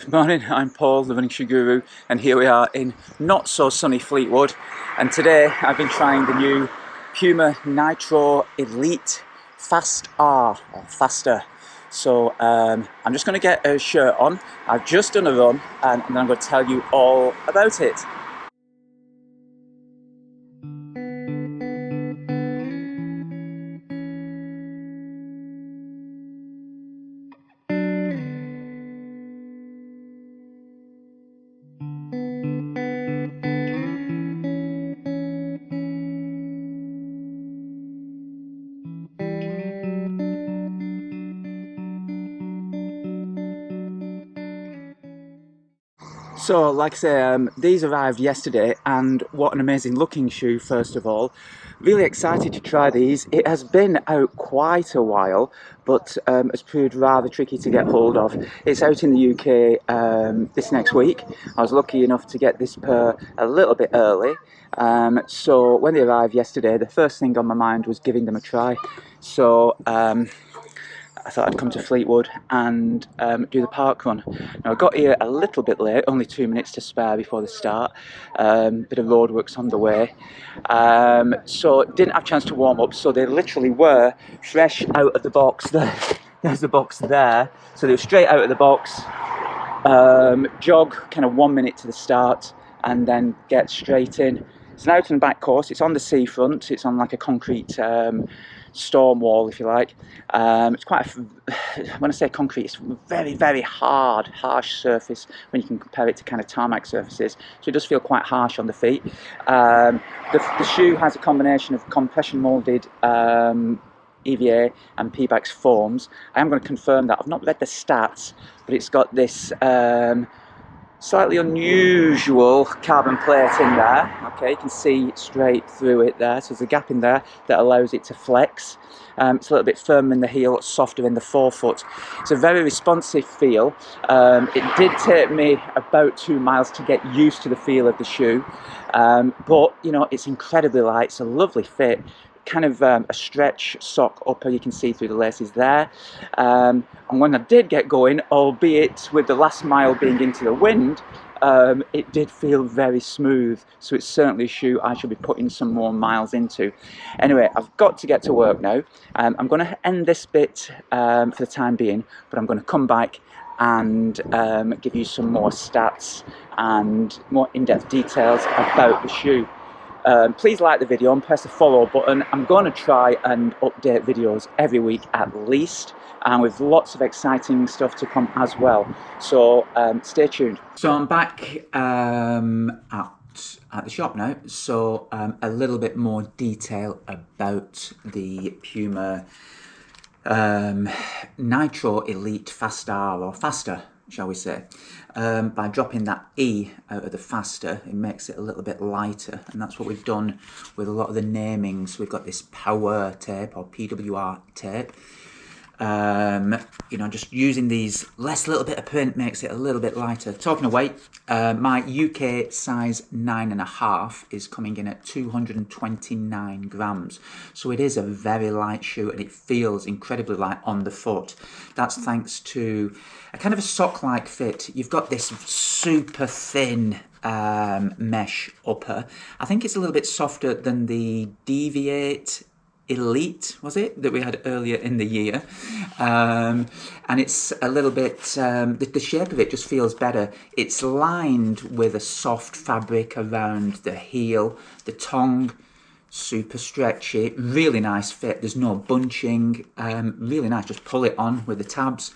Good morning, I'm Paul, the running shoe guru, and here we are in not so sunny Fleetwood. And today I've been trying the new Puma Nitro Elite FAST-R or FAST-R. So I'm just going to get a shirt on. I've just done a run, and then I'm going to tell you all about it. So, like I say, these arrived yesterday, and what an amazing looking shoe, first of all. Really excited to try these. It has been out quite a while, but it's proved rather tricky to get hold of. It's out in the UK this next week. I was lucky enough to get this pair a little bit early. So when they arrived yesterday, the first thing on my mind was giving them a try. So I thought I'd come to Fleetwood and do the park run. Now I got here a little bit late, only 2 minutes to spare before the start. Bit of roadworks on the way, so didn't have a chance to warm up. So they literally were fresh out of the box. There's the box there. So they were straight out of the box. Jog kind of 1 minute to the start, and then get straight in. It's an out and back course. It's on the seafront. It's on like a concrete storm wall, if you like. It's quite when I say concrete, it's very, very hard, harsh surface when you can compare it to kind of tarmac surfaces. So it does feel quite harsh on the feet. The shoe has a combination of compression molded EVA and Pebax foams. I am going to confirm that. I've not read the stats, but it's got this slightly unusual carbon plate in there. Okay, you can see straight through it there. So there's a gap in there that allows it to flex. It's a little bit firmer in the heel, softer in the forefoot. It's a very responsive feel. It did take me about 2 miles to get used to the feel of the shoe, but you know, it's incredibly light. It's a lovely fit. Kind of a stretch sock upper, you can see through the laces there. And when I did get going, albeit with the last mile being into the wind, it did feel very smooth. So it's certainly a shoe I should be putting some more miles into. Anyway, I've got to get to work now. I'm going to end this bit for the time being, but I'm going to come back and give you some more stats and more in-depth details about the shoe. Please like the video and press the follow button. I'm going to try and update videos every week at least, and with lots of exciting stuff to come as well. So stay tuned. So I'm back at the shop now. So a little bit more detail about the Puma Nitro Elite FAST-R, or FAST-R, shall we say. By dropping that E out of the FAST-R, it makes it a little bit lighter, and that's what we've done with a lot of the namings. We've got this power tape, or PWR tape. You know, just using these less little bit of print makes it a little bit lighter. Talking of weight, my UK size 9.5 is coming in at 229 grams. So it is a very light shoe, and it feels incredibly light on the foot. That's thanks to a kind of a sock-like fit. You've got this super thin mesh upper. I think it's a little bit softer than the Deviate Elite, was it, that we had earlier in the year, and it's a little bit the shape of it just feels better. It's lined with a soft fabric around the heel. The tongue, super stretchy, really nice fit. There's no bunching, really nice. Just pull it on with the tabs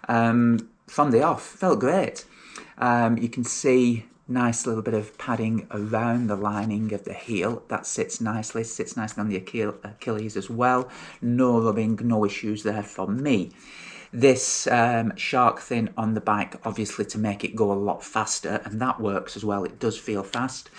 from the off. Felt great. You can see nice little bit of padding around the lining of the heel. That sits nicely on the Achilles as well. No rubbing, no issues there for me. This shark fin on the back, obviously to make it go a lot faster, and that works as well. It does feel fast.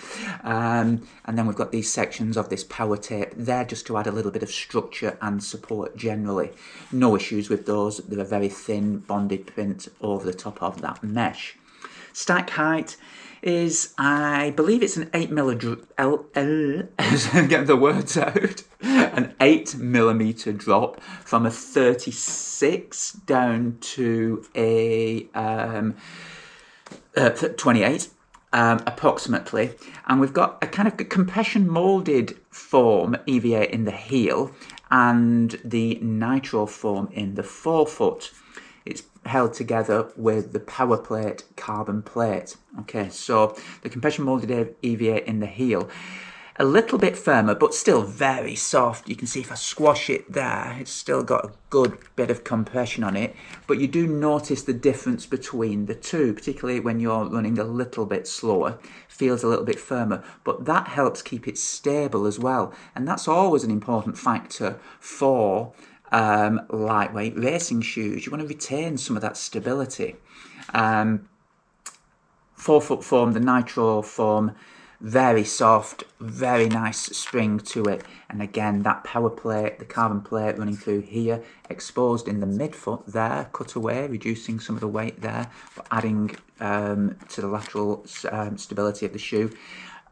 And then we've got these sections of this power tape there just to add a little bit of structure and support generally. No issues with those. They're a very thin bonded print over the top of that mesh. Stack height is, I believe it's an 8mm, get the words out, an 8mm drop from a 36 down to a 28 approximately, and we've got a kind of compression molded foam EVA in the heel and the nitro foam in the forefoot. It's held together with the power plate carbon plate. Okay, so the compression molded EVA in the heel, a little bit firmer, but still very soft. You can see if I squash it there, it's still got a good bit of compression on it, but you do notice the difference between the two, particularly when you're running a little bit slower. Feels a little bit firmer, but that helps keep it stable as well, and that's always an important factor for lightweight racing shoes. You want to retain some of that stability. Forefoot foam, the nitro foam, very soft, very nice spring to it, and again that power plate, the carbon plate running through here, exposed in the midfoot there, cut away, reducing some of the weight there, but adding to the lateral stability of the shoe.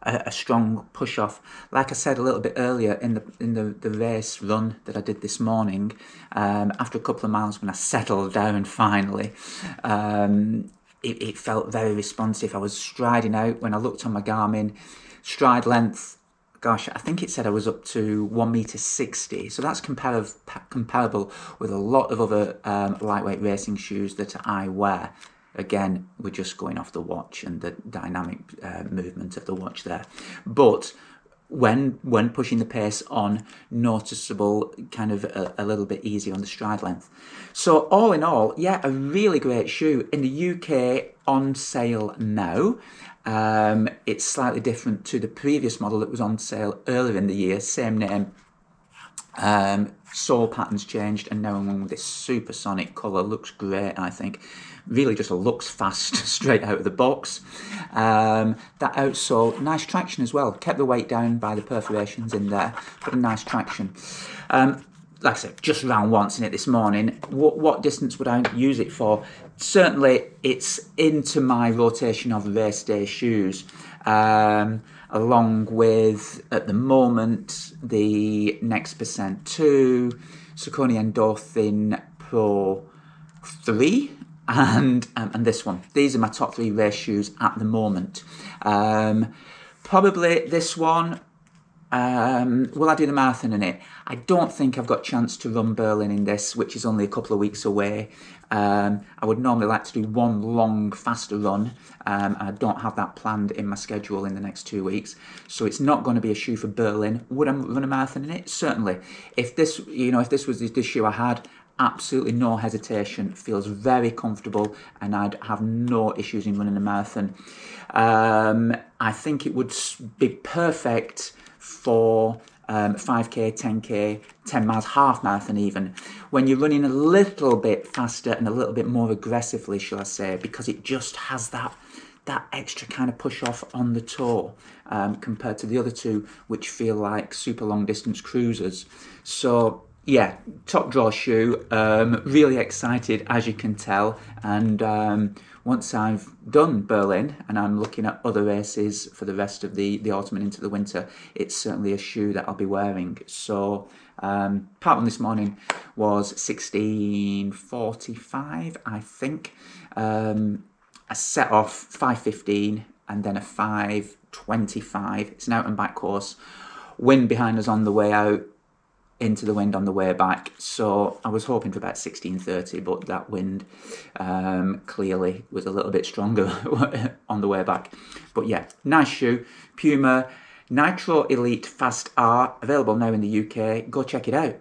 A strong push off. Like I said a little bit earlier in the race run that I did this morning, after a couple of miles when I settled down finally, it felt very responsive. I was striding out. When I looked on my Garmin, stride length, gosh, I think it said I was up to 1.60 m, so that's comparable with a lot of other lightweight racing shoes that I wear. Again, we're just going off the watch and the dynamic movement of the watch there. But when pushing the pace on, noticeable, kind of a little bit easy on the stride length. So all in all, yeah, a really great shoe. In the UK, on sale now. It's slightly different to the previous model that was on sale earlier in the year, same name. Sole patterns changed, and now one with this supersonic colour. Looks great, I think. Really just looks fast straight out of the box. That outsole, nice traction as well. Kept the weight down by the perforations in there, but a nice traction. Like I said, just ran once in it this morning. What distance would I use it for? Certainly, it's into my rotation of race day shoes. Along with, at the moment, the Next Percent 2, Saucony Endorphin Pro 3, and this one. These are my top 3 race shoes at the moment. Probably this one. Will I do the marathon in it? I don't think I've got a chance to run Berlin in this, which is only a couple of weeks away. I would normally like to do one long, faster run. I don't have that planned in my schedule in the next 2 weeks, so it's not going to be a shoe for Berlin. Would I run a marathon in it? Certainly. If this, if this was the shoe I had, absolutely no hesitation. Feels very comfortable, and I'd have no issues in running a marathon. I think it would be perfect for 5k, 10k, 10 miles, half marathon even, when you're running a little bit faster and a little bit more aggressively, shall I say, because it just has that extra kind of push off on the toe, compared to the other two, which feel like super long distance cruisers. So yeah, top draw shoe. Really excited, as you can tell, and once I've done Berlin and I'm looking at other races for the rest of the autumn and into the winter, it's certainly a shoe that I'll be wearing. So part one this morning was 16:45, I think. I set off 5:15 and then a 5:25. It's an out and back course. Wind behind us on the way out, into the wind on the way back, so I was hoping for about 16:30, but that wind clearly was a little bit stronger on the way back. But yeah, nice shoe. Puma Nitro Elite FAST-R, available now in the UK. Go check it out.